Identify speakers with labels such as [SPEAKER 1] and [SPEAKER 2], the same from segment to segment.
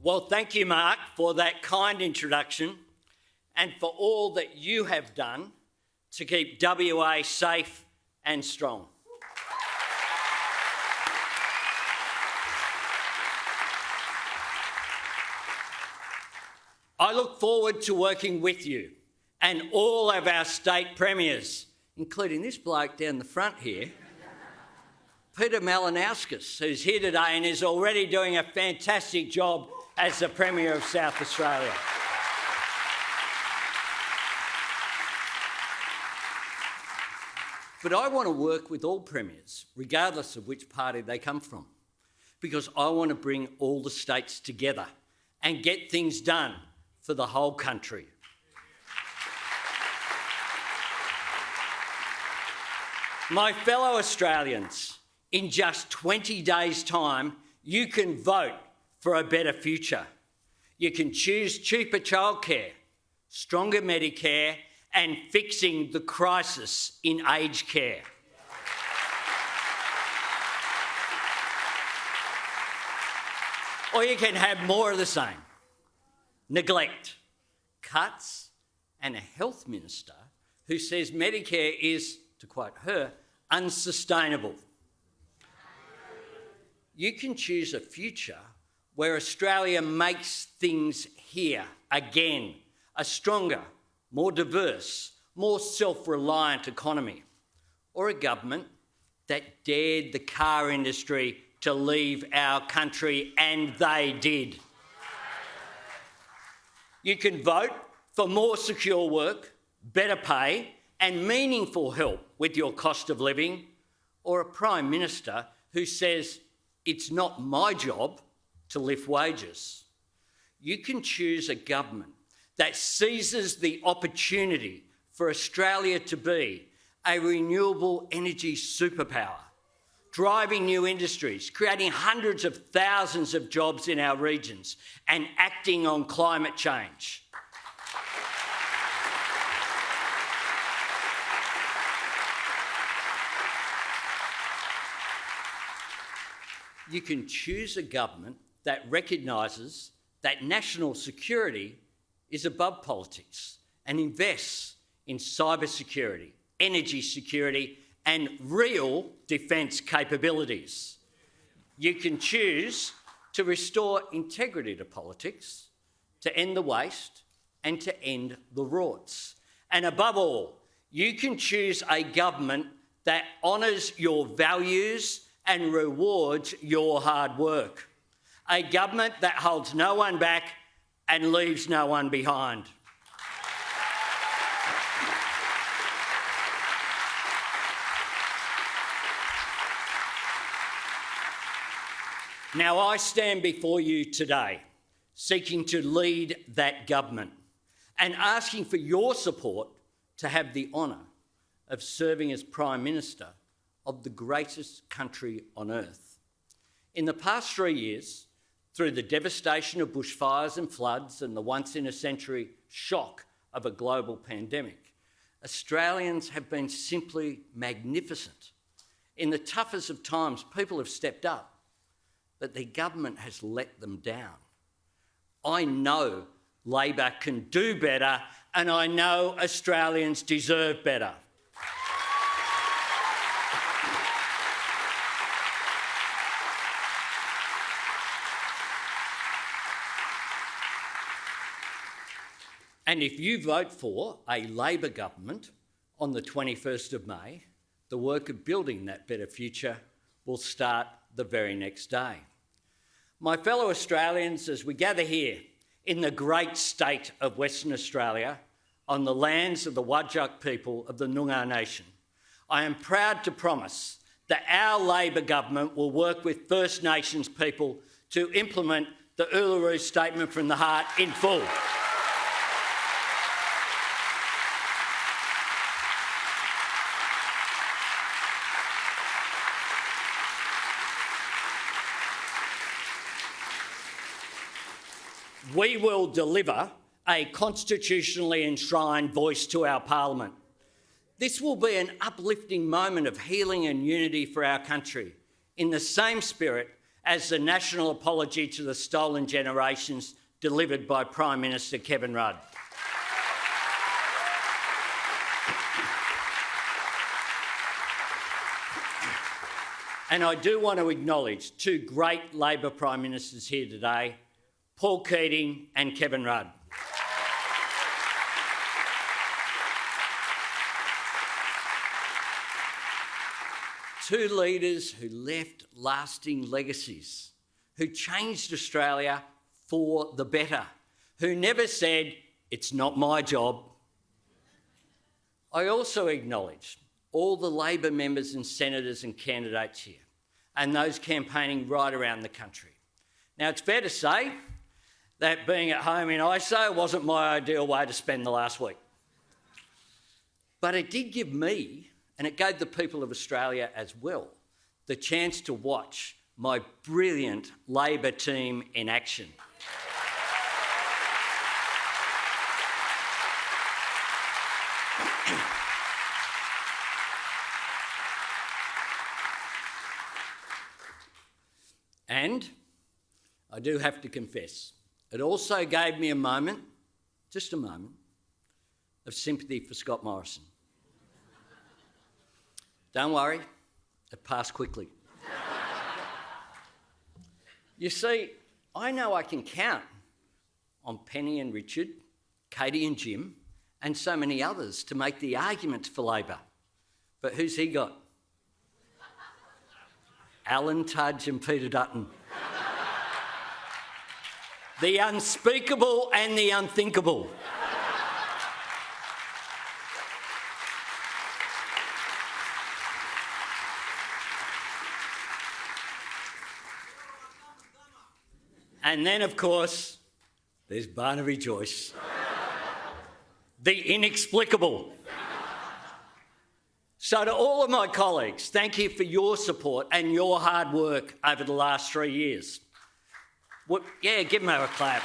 [SPEAKER 1] Well, thank you, Mark, for that kind introduction and for all that you have done to keep WA safe and strong. I look forward to working with you and all of our state premiers, including this bloke down the front here, Peter Malinauskas, who's here today and is already doing a fantastic job as the Premier of South Australia. But I want to work with all premiers, regardless of which party they come from, because I want to bring all the states together and get things done for the whole country. My fellow Australians, in just 20 days' time, you can vote for a better future. You can choose cheaper childcare, stronger Medicare, and fixing the crisis in aged care. Or you can have more of the same. Neglect, cuts, and a health minister who says Medicare is, to quote her, unsustainable. You can choose a future where Australia makes things here again, a stronger, more diverse, more self-reliant economy, or a government that dared the car industry to leave our country, and they did. You can vote for more secure work, better pay, and meaningful help with your cost of living, or a Prime Minister who says, it's not my job to lift wages. You can choose a government that seizes the opportunity for Australia to be a renewable energy superpower, driving new industries, creating hundreds of thousands of jobs in our regions, and acting on climate change. You can choose a government that recognises that national security is above politics and invests in cybersecurity, energy security, and real defence capabilities. You can choose to restore integrity to politics, to end the waste, and to end the rorts. And above all, you can choose a government that honours your values and rewards your hard work. A government that holds no one back and leaves no one behind. Now, I stand before you today seeking to lead that government and asking for your support to have the honour of serving as Prime Minister of the greatest country on earth. In the past 3 years, through the devastation of bushfires and floods and the once-in-a-century shock of a global pandemic, Australians have been simply magnificent. In the toughest of times, people have stepped up, but their government has let them down. I know Labor can do better, and I know Australians deserve better. And if you vote for a Labor government on the 21st of May, the work of building that better future will start the very next day. My fellow Australians, as we gather here in the great state of Western Australia, on the lands of the Whadjuk people of the Noongar Nation, I am proud to promise that our Labor government will work with First Nations people to implement the Uluru Statement from the Heart in full. We will deliver a constitutionally enshrined voice to our Parliament. This will be an uplifting moment of healing and unity for our country, in the same spirit as the national apology to the stolen generations delivered by Prime Minister Kevin Rudd. And I do want to acknowledge two great Labor Prime Ministers here today, Paul Keating and Kevin Rudd. Two leaders who left lasting legacies, who changed Australia for the better, who never said, "It's not my job." I also acknowledge all the Labor members and senators and candidates here, and those campaigning right around the country. Now, it's fair to say that being at home in ISO wasn't my ideal way to spend the last week. But it did give me, and it gave the people of Australia as well, the chance to watch my brilliant Labor team in action. And I do have to confess, it also gave me a moment, just a moment, of sympathy for Scott Morrison. Don't worry, it passed quickly. You see, I know I can count on Penny and Richard, Katie and Jim, and so many others to make the arguments for Labor. But who's he got? Alan Tudge and Peter Dutton. The unspeakable and the unthinkable. And then, of course, there's Barnaby Joyce. The inexplicable. So to all of my colleagues, thank you for your support and your hard work over the last 3 years. Yeah, give them a clap.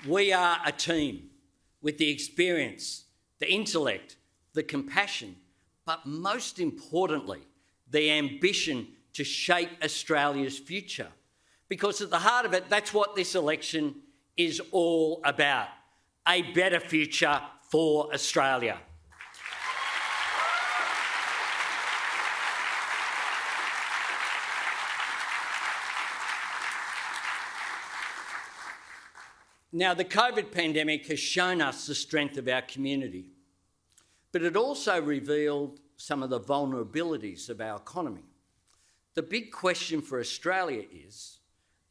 [SPEAKER 1] We are a team with the experience, the intellect, the compassion, but most importantly, the ambition to shape Australia's future. Because at the heart of it, that's what this election is all about, a better future for Australia. Now, the COVID pandemic has shown us the strength of our community, but it also revealed some of the vulnerabilities of our economy. The big question for Australia is,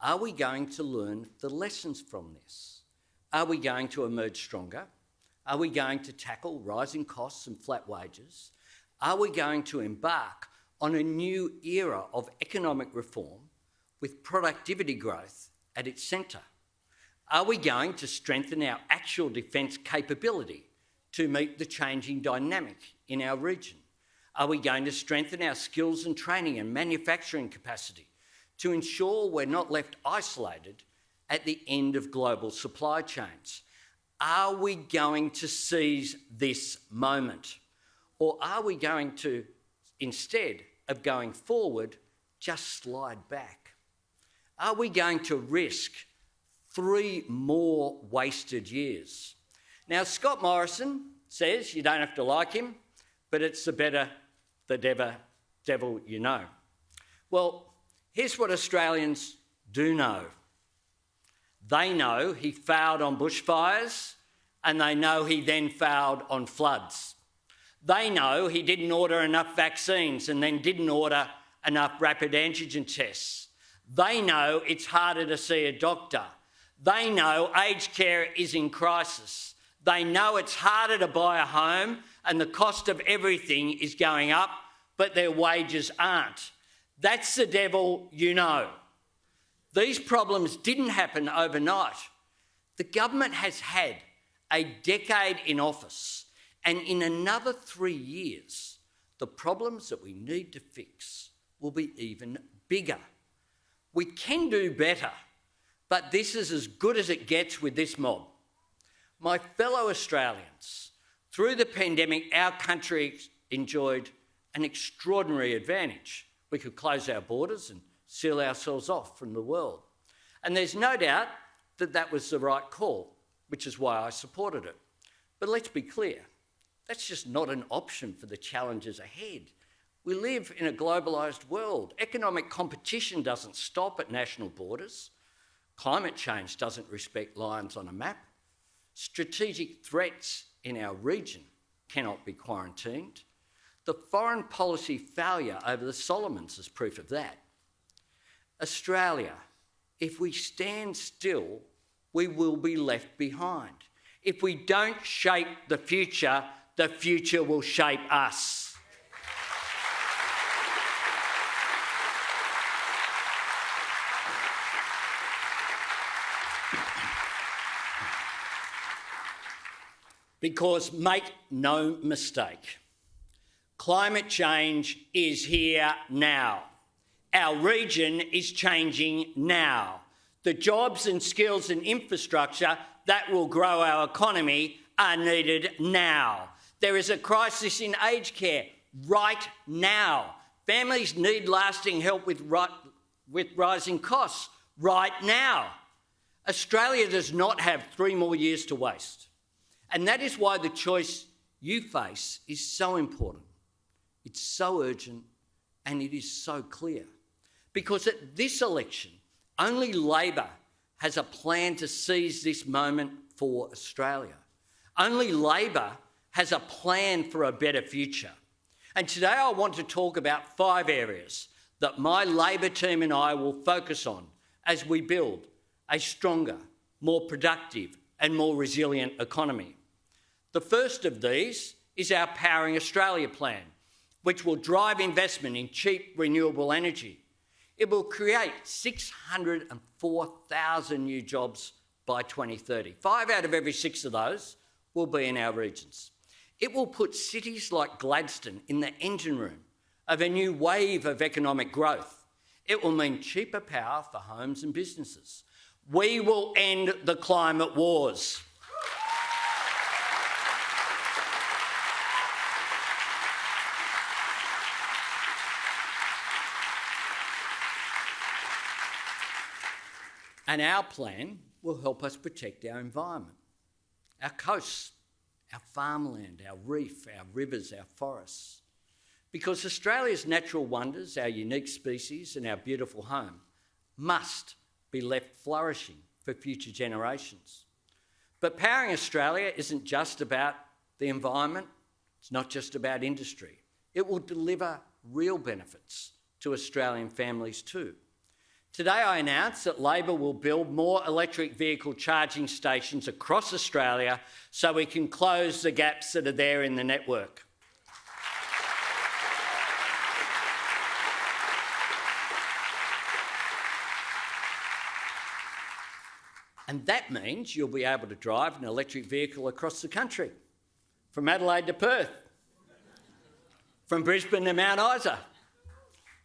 [SPEAKER 1] are we going to learn the lessons from this? Are we going to emerge stronger? Are we going to tackle rising costs and flat wages? Are we going to embark on a new era of economic reform with productivity growth at its centre? Are we going to strengthen our actual defence capability to meet the changing dynamic in our region? Are we going to strengthen our skills and training and manufacturing capacity to ensure we're not left isolated at the end of global supply chains? Are we going to seize this moment? Or are we going to, instead of going forward, just slide back? Are we going to risk 3 more wasted years? Now, Scott Morrison says you don't have to like him, but it's the better the devil you know. Well, here's what Australians do know. They know he failed on bushfires, and they know he then failed on floods. They know he didn't order enough vaccines and then didn't order enough rapid antigen tests. They know it's harder to see a doctor. They know aged care is in crisis. They know it's harder to buy a home and the cost of everything is going up, but their wages aren't. That's the devil you know. These problems didn't happen overnight. The government has had a decade in office, and in another 3 years, the problems that we need to fix will be even bigger. We can do better, but this is as good as it gets with this mob. My fellow Australians, Through the pandemic, our country enjoyed an extraordinary advantage. We could close our borders and seal ourselves off from the world. And there's no doubt that that was the right call, which is why I supported it. But let's be clear, that's just not an option for the challenges ahead. We live in a globalised world. Economic competition doesn't stop at national borders. Climate change doesn't respect lines on a map. Strategic threats in our region cannot be quarantined. The foreign policy failure over the Solomons is proof of that. Australia, if we stand still, we will be left behind. If we don't shape the future will shape us. Because make no mistake, climate change is here now. Our region is changing now. The jobs and skills and infrastructure that will grow our economy are needed now. There is a crisis in aged care right now. Families need lasting help with rising costs right now. Australia does not have 3 more years to waste. And that is why the choice you face is so important. It's so urgent and it is so clear. Because at this election, only Labor has a plan to seize this moment for Australia. Only Labor has a plan for a better future. And today I want to talk about 5 areas that my Labor team and I will focus on as we build a stronger, more productive and more resilient economy. The first of these is our Powering Australia plan, which will drive investment in cheap renewable energy. It will create 604,000 new jobs by 2030. 5 out of every 6 of those will be in our regions. It will put cities like Gladstone in the engine room of a new wave of economic growth. It will mean cheaper power for homes and businesses. We will end the climate wars. And our plan will help us protect our environment, our coasts, our farmland, our reef, our rivers, our forests. Because Australia's natural wonders, our unique species and our beautiful home must be left flourishing for future generations. But Powering Australia isn't just about the environment, it's not just about industry. It will deliver real benefits to Australian families too. Today I announce that Labor will build more electric vehicle charging stations across Australia so we can close the gaps that are there in the network. And that means you'll be able to drive an electric vehicle across the country, from Adelaide to Perth, from Brisbane to Mount Isa.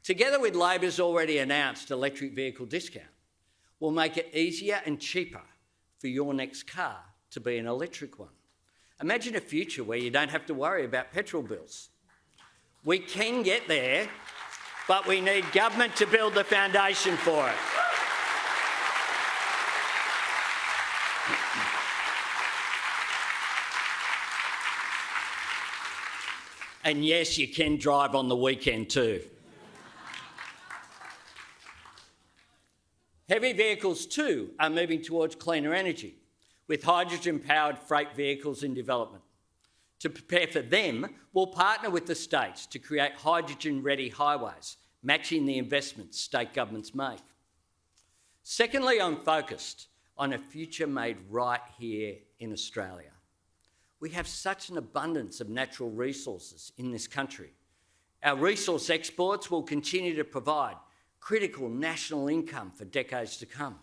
[SPEAKER 1] Together with Labor's already announced electric vehicle discount, we'll make it easier and cheaper for your next car to be an electric one. Imagine a future where you don't have to worry about petrol bills. We can get there, but we need government to build the foundation for it. And yes, you can drive on the weekend too. Heavy vehicles too are moving towards cleaner energy, with hydrogen-powered freight vehicles in development. To prepare for them, we'll partner with the states to create hydrogen-ready highways, matching the investments state governments make. Secondly, I'm focused on a future made right here in Australia. We have such an abundance of natural resources in this country. Our resource exports will continue to provide critical national income for decades to come.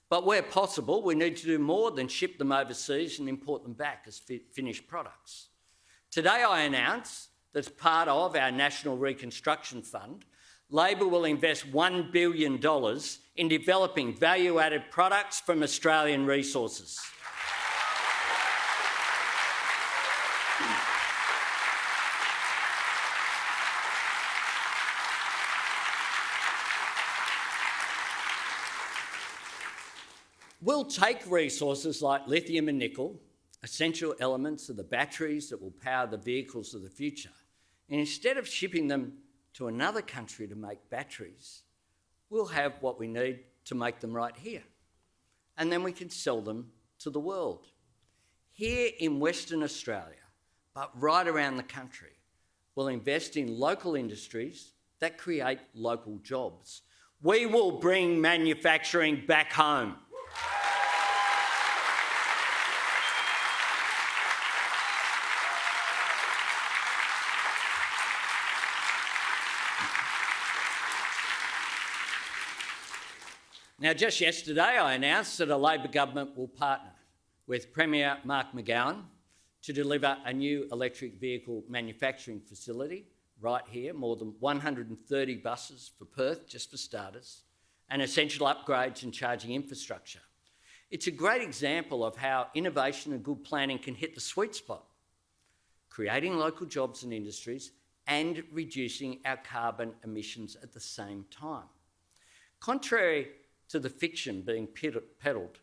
[SPEAKER 1] But where possible, we need to do more than ship them overseas and import them back as finished products. Today I announce that as part of our National Reconstruction Fund, Labor will invest $1 billion in developing value-added products from Australian resources. We'll take resources like lithium and nickel, essential elements of the batteries that will power the vehicles of the future, and instead of shipping them to another country to make batteries, we'll have what we need to make them right here. And then we can sell them to the world. Here in Western Australia, but right around the country, we'll invest in local industries that create local jobs. We will bring manufacturing back home. Now, just yesterday, I announced that a Labor government will partner with Premier Mark McGowan to deliver a new electric vehicle manufacturing facility right here, more than 130 buses for Perth, just for starters, and essential upgrades and charging infrastructure. It's a great example of how innovation and good planning can hit the sweet spot, creating local jobs and industries and reducing our carbon emissions at the same time. Contrary to the fiction being peddled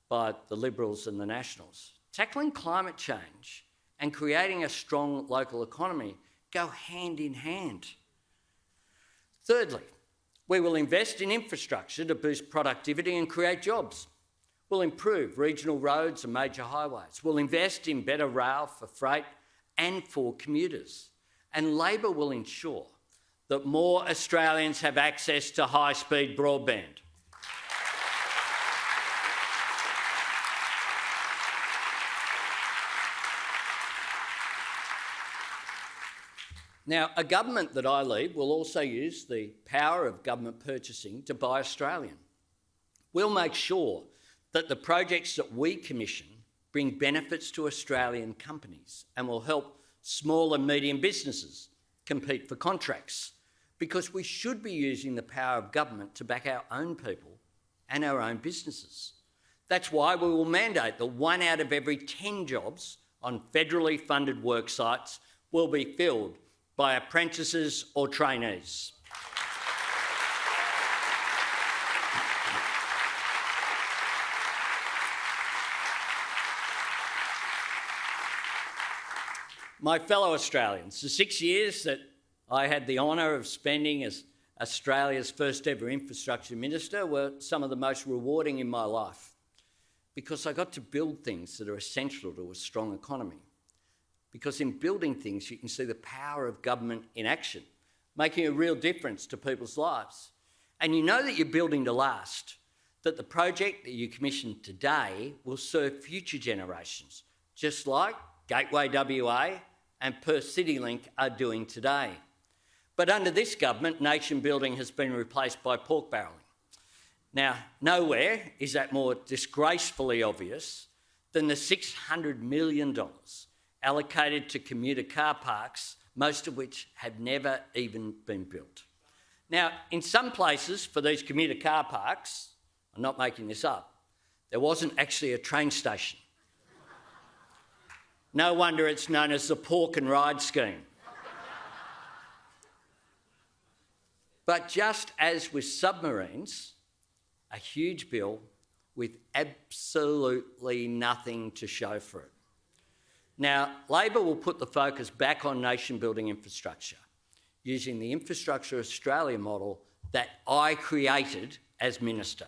[SPEAKER 1] by the Liberals and the Nationals, tackling climate change and creating a strong local economy go hand in hand. Thirdly, we will invest in infrastructure to boost productivity and create jobs. We'll improve regional roads and major highways. We'll invest in better rail for freight and for commuters. And Labor will ensure that more Australians have access to high-speed broadband. Now, a government that I lead will also use the power of government purchasing to buy Australian. We'll make sure that the projects that we commission bring benefits to Australian companies and will help small and medium businesses compete for contracts, because we should be using the power of government to back our own people and our own businesses. That's why we will mandate that 1 out of every 10 jobs on federally funded work sites will be filled by apprentices or trainees. My fellow Australians, the 6 years that I had the honour of spending as Australia's first ever infrastructure minister were some of the most rewarding in my life, because I got to build things that are essential to a strong economy. Because in building things, you can see the power of government in action, making a real difference to people's lives. And you know that you're building to last, that the project that you commission today will serve future generations, just like Gateway WA and Perth CityLink are doing today. But under this government, nation building has been replaced by pork barrelling. Now, nowhere is that more disgracefully obvious than the $600 million allocated to commuter car parks, most of which have never even been built. Now, in some places for these commuter car parks, I'm not making this up, there wasn't actually a train station. No wonder it's known as the Pork and Ride Scheme. But just as with submarines, a huge bill with absolutely nothing to show for it. Now, Labor will put the focus back on nation-building infrastructure, using the Infrastructure Australia model that I created as minister.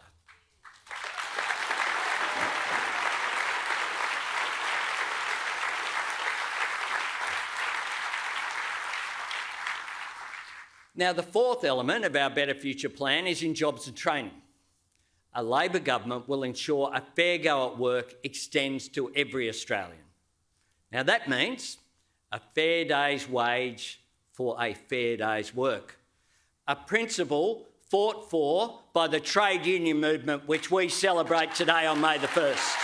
[SPEAKER 1] Now, the fourth element of our Better Future plan is in jobs and training. A Labor government will ensure a fair go at work extends to every Australian. Now, that means a fair day's wage for a fair day's work, a principle fought for by the trade union movement, which we celebrate today on May the 1st.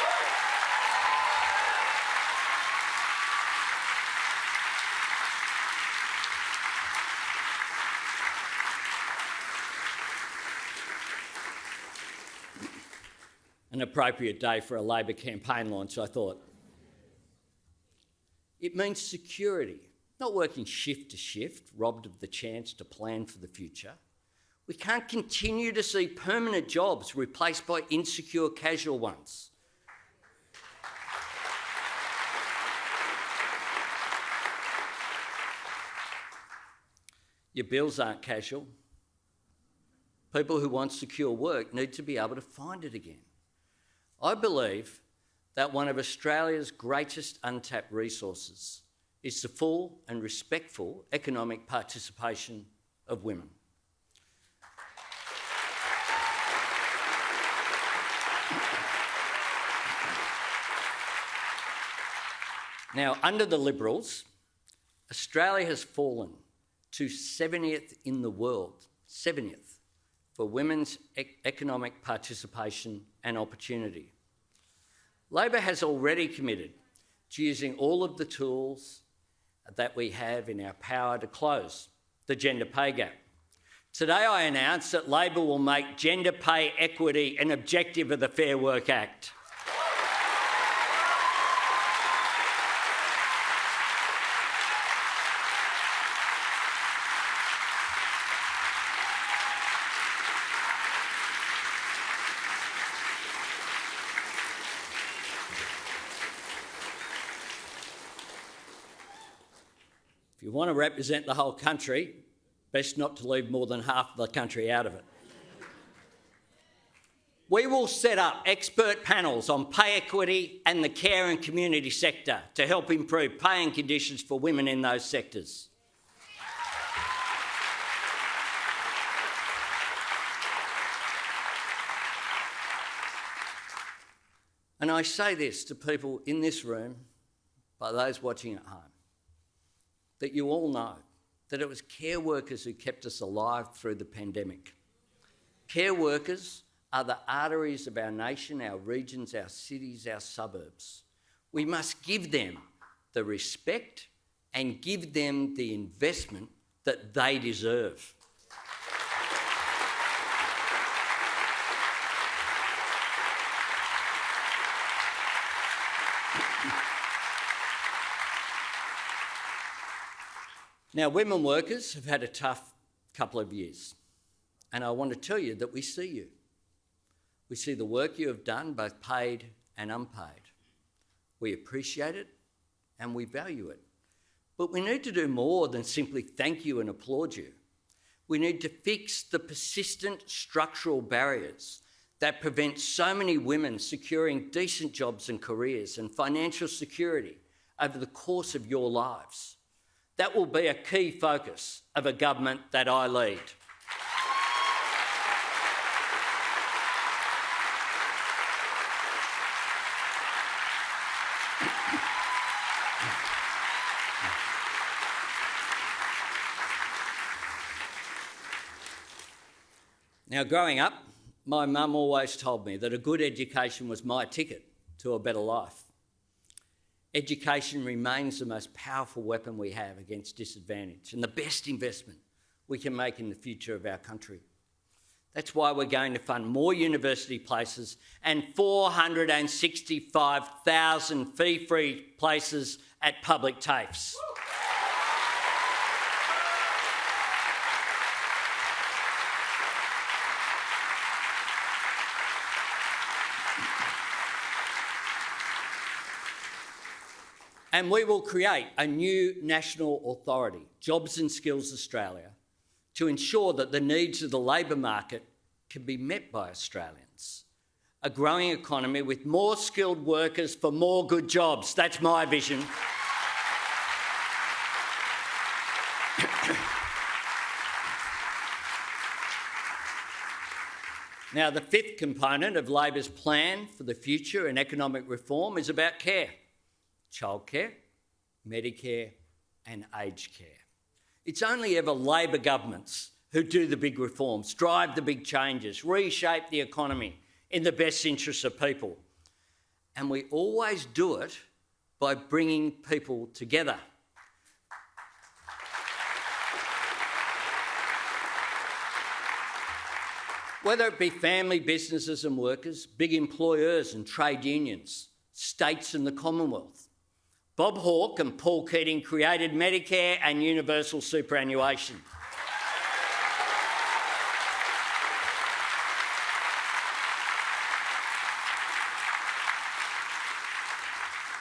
[SPEAKER 1] An appropriate day for a Labor campaign launch, I thought. It means security, not working shift to shift, robbed of the chance to plan for the future. We can't continue to see permanent jobs replaced by insecure casual ones. Your bills aren't casual. People who want secure work need to be able to find it again. I believe that one of Australia's greatest untapped resources is the full and respectful economic participation of women. Now, under the Liberals, Australia has fallen to 70th in the world, 70th, for women's economic participation and opportunity. Labor has already committed to using all of the tools that we have in our power to close the gender pay gap. Today I announce that Labor will make gender pay equity an objective of the Fair Work Act. If you want to represent the whole country, best not to leave more than half of the country out of it. We will set up expert panels on pay equity and the care and community sector to help improve pay and conditions for women in those sectors. And I say this to people in this room, by those watching at home, that you all know that it was care workers who kept us alive through the pandemic. Care workers are the arteries of our nation, our regions, our cities, our suburbs. We must give them the respect and give them the investment that they deserve. Now, women workers have had a tough couple of years, and I want to tell you that we see you. We see the work you have done, both paid and unpaid. We appreciate it and we value it. But we need to do more than simply thank you and applaud you. We need to fix the persistent structural barriers that prevent so many women securing decent jobs and careers and financial security over the course of your lives. That will be a key focus of a government that I lead. Now, growing up, my mum always told me that a good education was my ticket to a better life. Education remains the most powerful weapon we have against disadvantage and the best investment we can make in the future of our country. That's why we're going to fund more university places and 465,000 fee-free places at public TAFEs. And we will create a new national authority, Jobs and Skills Australia, to ensure that the needs of the labour market can be met by Australians. A growing economy with more skilled workers for more good jobs. That's my vision. Now, the fifth component of Labor's plan for the future and economic reform is about care. Childcare, Medicare and aged care. It's only ever Labor governments who do the big reforms, drive the big changes, reshape the economy in the best interests of people. And we always do it by bringing people together. Whether it be family businesses and workers, big employers and trade unions, states and the Commonwealth, Bob Hawke and Paul Keating created Medicare and universal superannuation.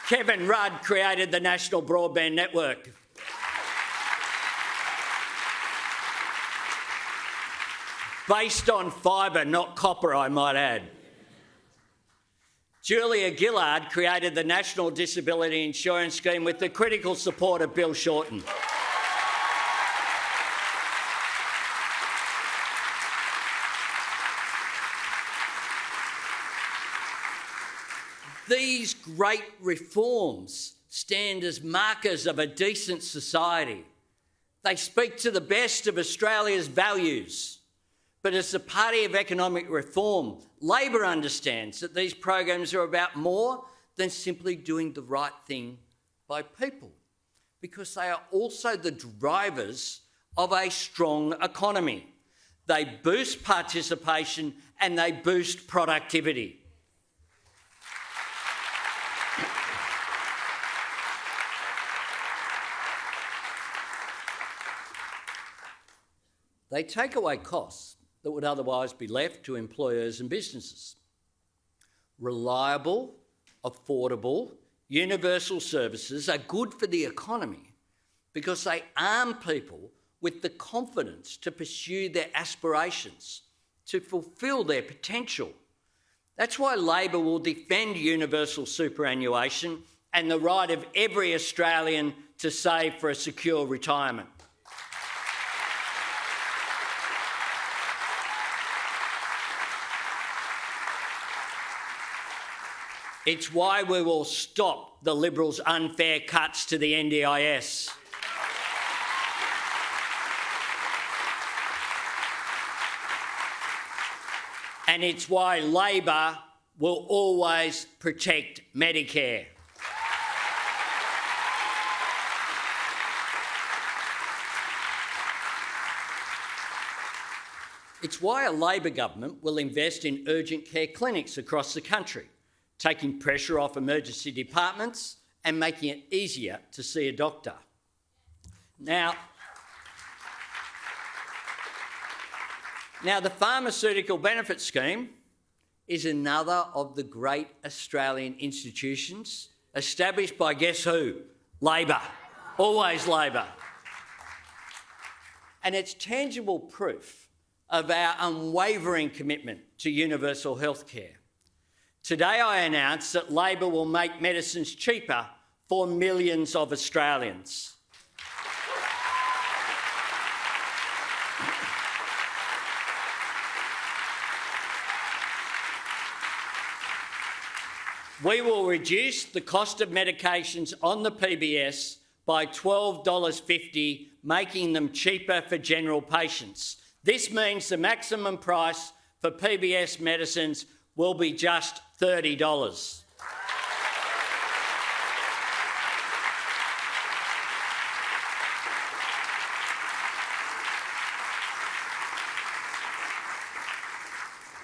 [SPEAKER 1] Kevin Rudd created the National Broadband Network. Based on fibre, not copper, I might add. Julia Gillard created the National Disability Insurance Scheme with the critical support of Bill Shorten. These great reforms stand as markers of a decent society. They speak to the best of Australia's values. But as the party of economic reform, Labor understands that these programs are about more than simply doing the right thing by people, because they are also the drivers of a strong economy. They boost participation and they boost productivity. They take away costs that would otherwise be left to employers and businesses. Reliable, affordable, universal services are good for the economy because they arm people with the confidence to pursue their aspirations, to fulfil their potential. That's why Labor will defend universal superannuation and the right of every Australian to save for a secure retirement. It's why we will stop the Liberals' unfair cuts to the NDIS. And it's why Labor will always protect Medicare. It's why a Labor government will invest in urgent care clinics across the country, taking pressure off emergency departments and making it easier to see a doctor. Now, the Pharmaceutical Benefit Scheme is another of the great Australian institutions established by guess who? Labor. Always Labor. And it's tangible proof of our unwavering commitment to universal health care. Today I announce that Labor will make medicines cheaper for millions of Australians. We will reduce the cost of medications on the PBS by $12.50, making them cheaper for general patients. This means the maximum price for PBS medicines will be just $30.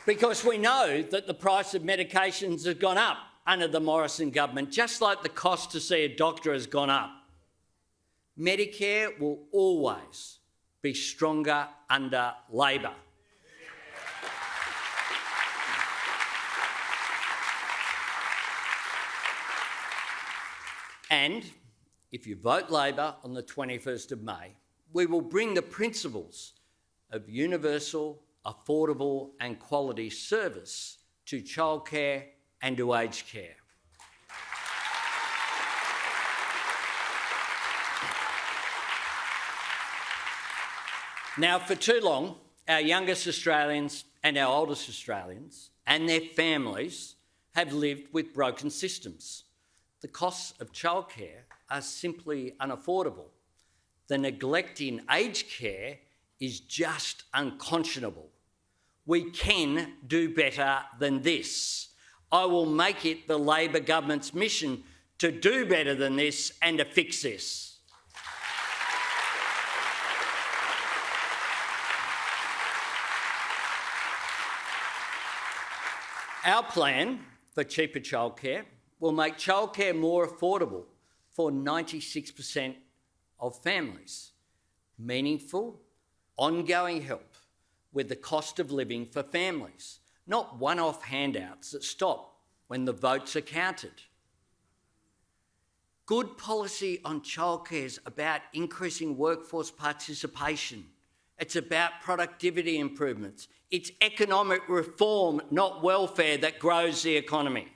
[SPEAKER 1] Because we know that the price of medications has gone up under the Morrison government, just like the cost to see a doctor has gone up. Medicare will always be stronger under Labor. And if you vote Labor on the 21st of May, we will bring the principles of universal, affordable and quality service to childcare and to aged care. Now, for too long, our youngest Australians and our oldest Australians and their families have lived with broken systems. The costs of childcare are simply unaffordable. The neglect in aged care is just unconscionable. We can do better than this. I will make it the Labor government's mission to do better than this and to fix this. Our plan for cheaper childcare will make childcare more affordable for 96% of families. Meaningful, ongoing help with the cost of living for families, not one-off handouts that stop when the votes are counted. Good policy on childcare is about increasing workforce participation. It's about productivity improvements. It's economic reform, not welfare, that grows the economy.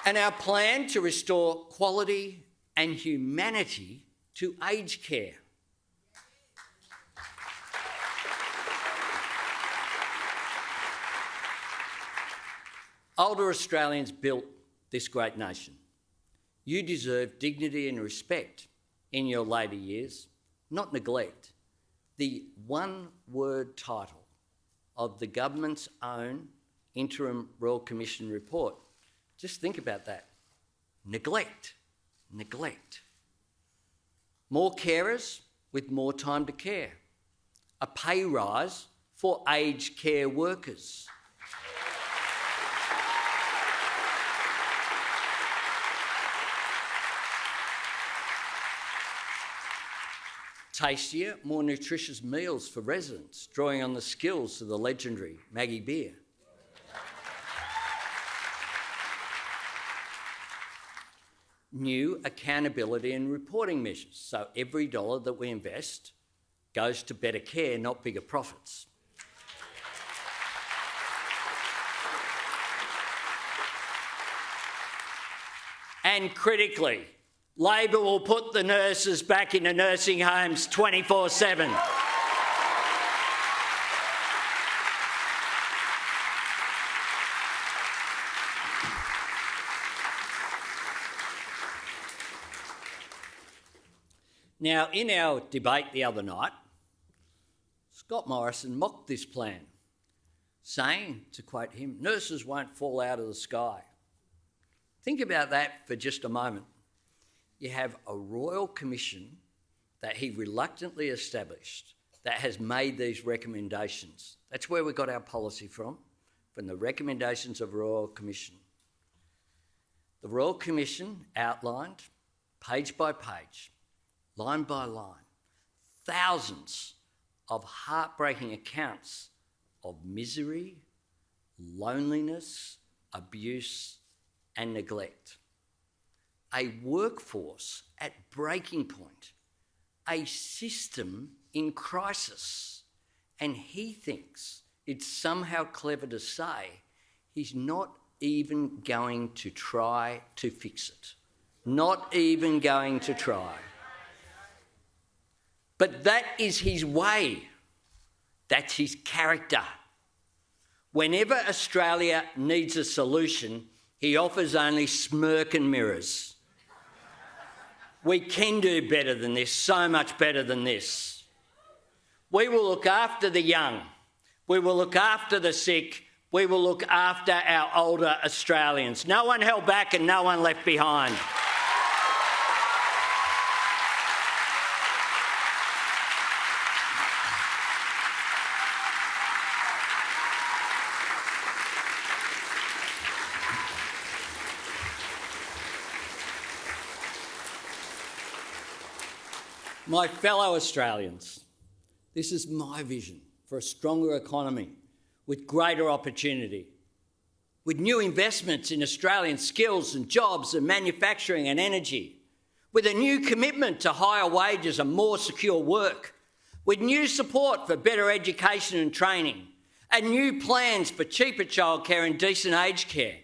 [SPEAKER 1] And our plan to restore quality and humanity to aged care. Older Australians built this great nation. You deserve dignity and respect in your later years, not neglect. The one-word title of the government's own interim Royal Commission report. Just think about that. Neglect. Neglect. More carers with more time to care. A pay rise for aged care workers. Tastier, more nutritious meals for residents, drawing on the skills of the legendary Maggie Beer. New accountability and reporting measures, so every dollar that we invest goes to better care, not bigger profits. And critically, Labor will put the nurses back into nursing homes 24/7. Now, in our debate the other night, Scott Morrison mocked this plan, saying, to quote him, "Nurses won't fall out of the sky." Think about that for just a moment. You have a royal commission that he reluctantly established that has made these recommendations. That's where we got our policy from the recommendations of the Royal Commission. The Royal Commission outlined, page by page, line by line, thousands of heartbreaking accounts of misery, loneliness, abuse and neglect. A workforce at breaking point, a system in crisis, and he thinks it's somehow clever to say he's not even going to try to fix it. Not even going to try. But that is his way. That's his character. Whenever Australia needs a solution, he offers only smirk and mirrors. We can do better than this, so much better than this. We will look after the young. We will look after the sick. We will look after our older Australians. No one held back and no one left behind. My fellow Australians, this is my vision for a stronger economy with greater opportunity, with new investments in Australian skills and jobs and manufacturing and energy, with a new commitment to higher wages and more secure work, with new support for better education and training, and new plans for cheaper childcare and decent aged care.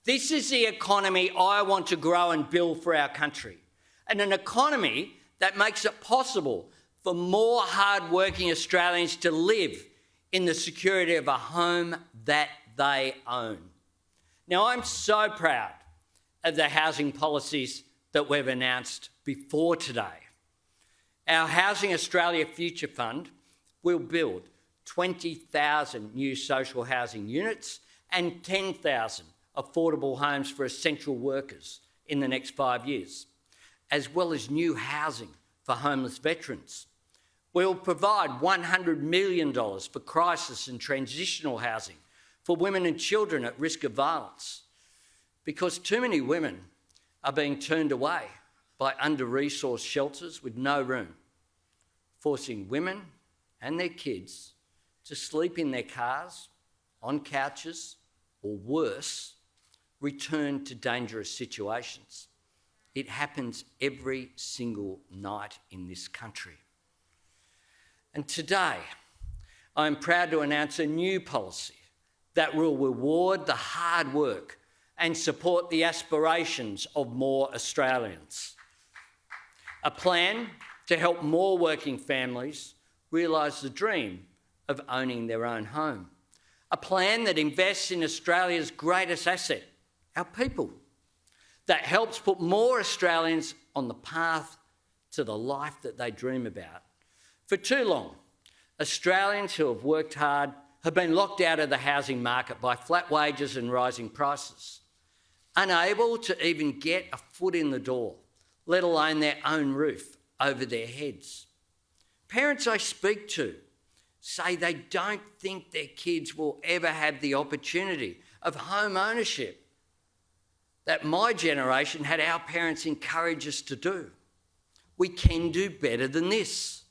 [SPEAKER 1] This is the economy I want to grow and build for our country, and an economy that makes it possible for more hard-working Australians to live in the security of a home that they own. Now, I'm so proud of the housing policies that we've announced before today. Our Housing Australia Future Fund will build 20,000 new social housing units and 10,000 affordable homes for essential workers in the next 5 years, as well as new housing for homeless veterans. We'll provide $100 million for crisis and transitional housing for women and children at risk of violence, because too many women are being turned away by under-resourced shelters with no room, forcing women and their kids to sleep in their cars on couches, or worse, return to dangerous situations. It happens every single night in this country. And today, I'm proud to announce a new policy that will reward the hard work and support the aspirations of more Australians. A plan to help more working families realise the dream of owning their own home. A plan that invests in Australia's greatest asset, our people, that helps put more Australians on the path to the life that they dream about. For too long, Australians who have worked hard have been locked out of the housing market by flat wages and rising prices, unable to even get a foot in the door, let alone their own roof over their heads. Parents I speak to say they don't think their kids will ever have the opportunity of home ownership that my generation had our parents encourage us to do. We can do better than this.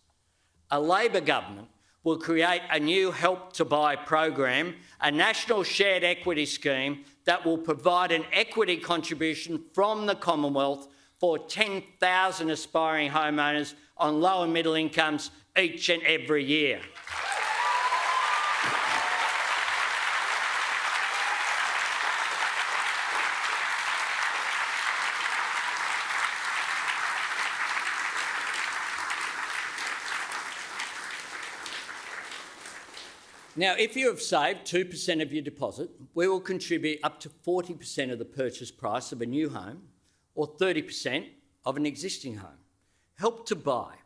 [SPEAKER 1] A Labor government will create a new Help to Buy program, a national shared equity scheme that will provide an equity contribution from the Commonwealth for 10,000 aspiring homeowners on low and middle incomes each and every year. Now, if you have saved 2% of your deposit, we will contribute up to 40% of the purchase price of a new home or 30% of an existing home. Help to Buy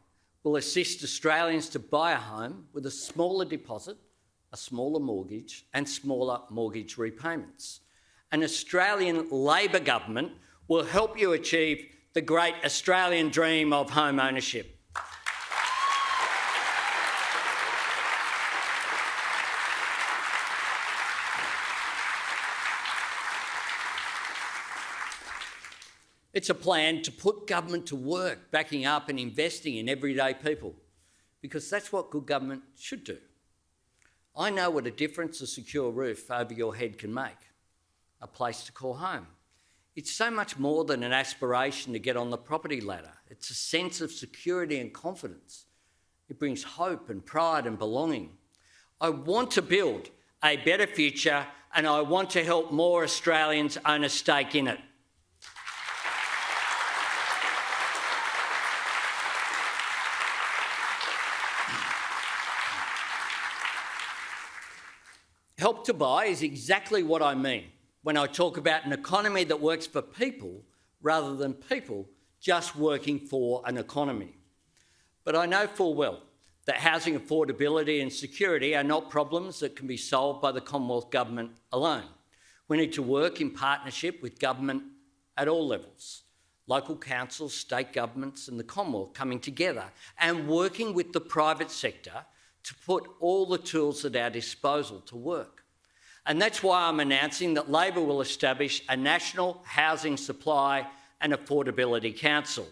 [SPEAKER 1] will assist Australians to buy a home with a smaller deposit, a smaller mortgage and smaller mortgage repayments. An Australian Labor government will help you achieve the great Australian dream of home ownership. It's a plan to put government to work, backing up and investing in everyday people, because that's what good government should do. I know what a difference a secure roof over your head can make, a place to call home. It's so much more than an aspiration to get on the property ladder. It's a sense of security and confidence. It brings hope and pride and belonging. I want to build a better future, and I want to help more Australians own a stake in it. Help to Buy is exactly what I mean when I talk about an economy that works for people rather than people just working for an economy. But I know full well that housing affordability and security are not problems that can be solved by the Commonwealth Government alone. We need to work in partnership with government at all levels, local councils, state governments and the Commonwealth coming together and working with the private sector to put all the tools at our disposal to work. And that's why I'm announcing that Labor will establish a National Housing Supply and Affordability Council.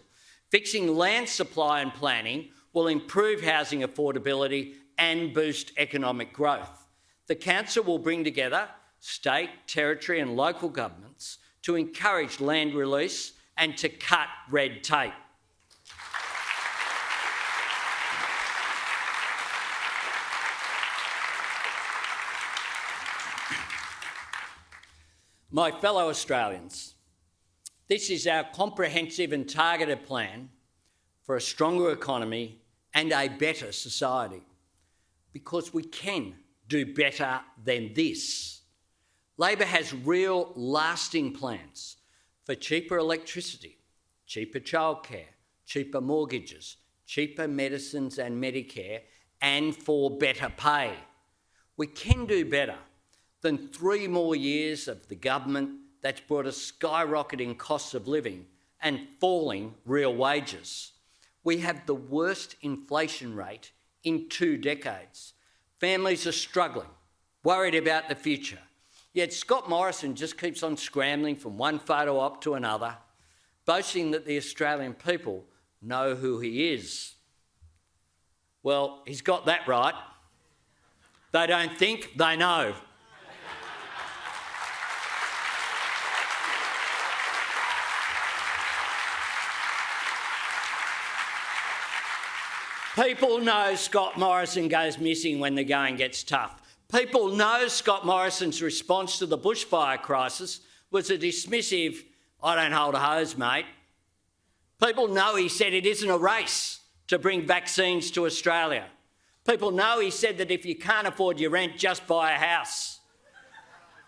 [SPEAKER 1] Fixing land supply and planning will improve housing affordability and boost economic growth. The council will bring together state, territory and local governments to encourage land release and to cut red tape. My fellow Australians, this is our comprehensive and targeted plan for a stronger economy and a better society, because we can do better than this. Labor has real, lasting plans for cheaper electricity, cheaper childcare, cheaper mortgages, cheaper medicines and Medicare, and for better pay. We can do better than 3 more years of the government that's brought us skyrocketing costs of living and falling real wages. We have the worst inflation rate in 2 decades. Families are struggling, worried about the future. Yet Scott Morrison just keeps on scrambling from one photo op to another, boasting that the Australian people know who he is. Well, he's got that right. They don't think, they know. People know Scott Morrison goes missing when the going gets tough. People know Scott Morrison's response to the bushfire crisis was a dismissive, "I don't hold a hose, mate." People know he said it isn't a race to bring vaccines to Australia. People know he said that if you can't afford your rent, just buy a house.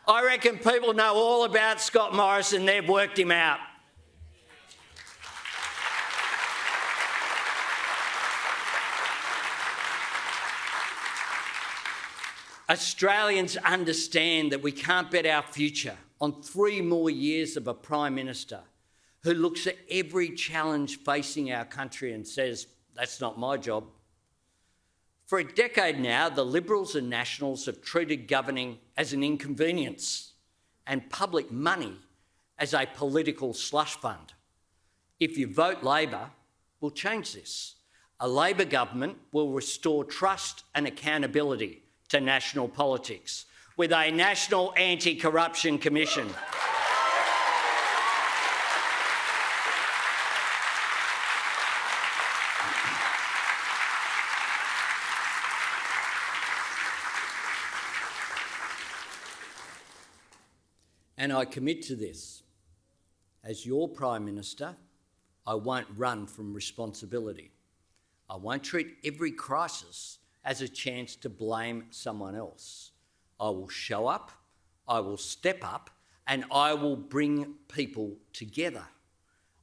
[SPEAKER 1] I reckon people know all about Scott Morrison. They've worked him out. Australians understand that we can't bet our future on 3 more years of a Prime Minister who looks at every challenge facing our country and says, "That's not my job." For a decade now, the Liberals and Nationals have treated governing as an inconvenience and public money as a political slush fund. If you vote Labor, we'll change this. A Labor government will restore trust and accountability to national politics with a National Anti-Corruption Commission. And I commit to this. As your Prime Minister, I won't run from responsibility. I won't treat every crisis as a chance to blame someone else. I will show up, I will step up, and I will bring people together.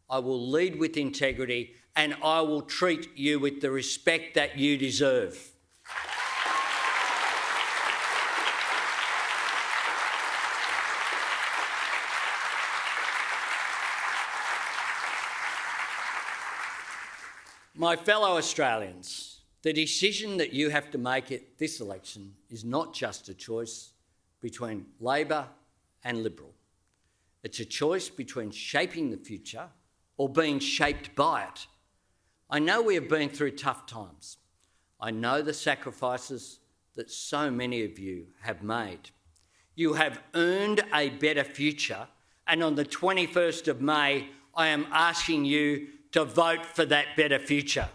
[SPEAKER 1] I will lead with integrity, and I will treat you with the respect that you deserve. My fellow Australians, the decision that you have to make at this election is not just a choice between Labor and Liberal. It's a choice between shaping the future or being shaped by it. I know we have been through tough times. I know the sacrifices that so many of you have made. You have earned a better future, and on the 21st of May, I am asking you to vote for that better future.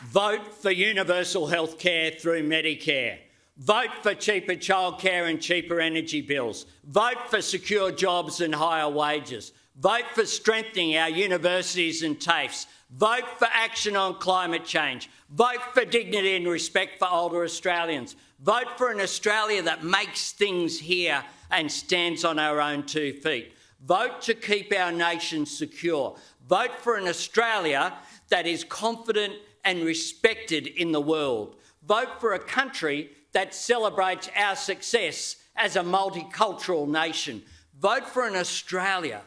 [SPEAKER 1] Vote for universal health care through Medicare. Vote for cheaper childcare and cheaper energy bills. Vote for secure jobs and higher wages. Vote for strengthening our universities and TAFEs. Vote for action on climate change. Vote for dignity and respect for older Australians. Vote for an Australia that makes things here and stands on our own 2 feet. Vote to keep our nation secure. Vote for an Australia that is confident and respected in the world. Vote for a country that celebrates our success as a multicultural nation. Vote for an Australia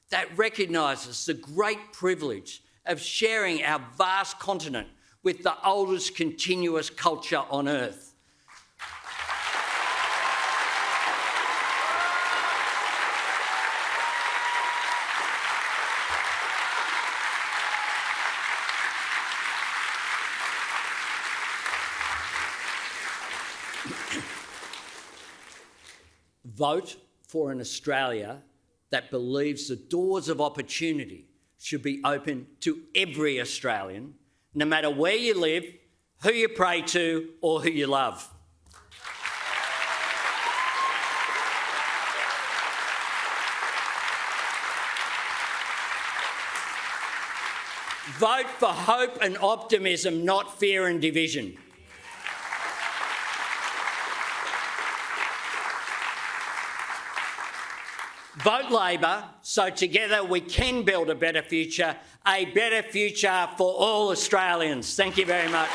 [SPEAKER 1] that recognises the great privilege of sharing our vast continent with the oldest continuous culture on earth. Vote for an Australia that believes the doors of opportunity should be open to every Australian, no matter where you live, who you pray to, or who you love. Vote for hope and optimism, not fear and division. Vote Labor so together we can build a better future for all Australians. Thank you very much.